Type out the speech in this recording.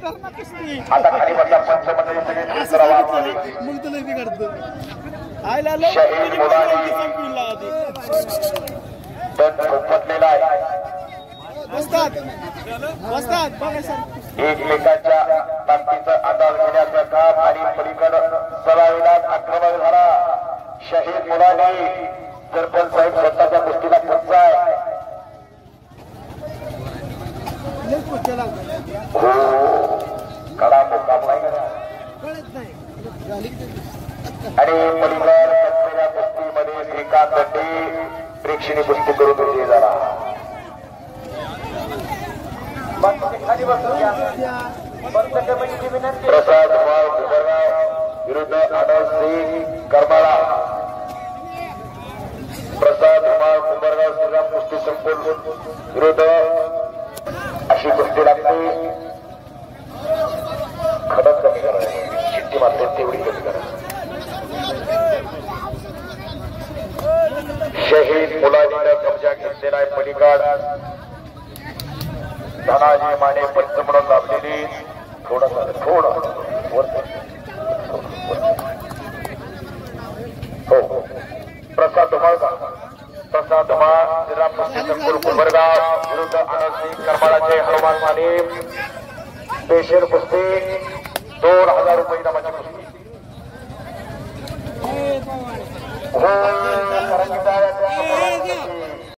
आता खाली बसा पंचमंडळी सगळे शहीद मुलांनी दंड थोपटलेला आहे. एकमेकांच्या ताकदीचा अंदाज घेण्याचा काम आणि पलीकडे सलामीला आक्रमण झाला. शहीद मुलांनी सरपंच साहेब स्वतःच्या गोष्टीला पंचाय कडा मुकाबला आणि पलीकडे असलेल्या कुस्तीमध्ये श्रीकांत दंडे प्रेक्षणीय कुस्ती करून विजयी झाला. प्रसाद कुंभरगाव विरुद्ध आनंद सिंग करमाळा. प्रसाद कुंभरगाव श्रीराम कुस्ती संकुल विरुद्ध अशी कुस्ती लागते. खडक कमी करा, शिट्टी मात्र तेवढी कमी करा. शहीद मुलांनी कब्जा घेतलेला आहे. पलीकाड धनाजी माने पंच म्हणून लाभलेली थोडं हो प्रसाद धुमाळ श्रीराम कुस्ती संकुल कुंभरगाव विरुद्ध आनंद सिंग करमाळाचे हनुमान माने स्पेशल कुस्ती 2000 रुपये नामाची कुस्ती. हो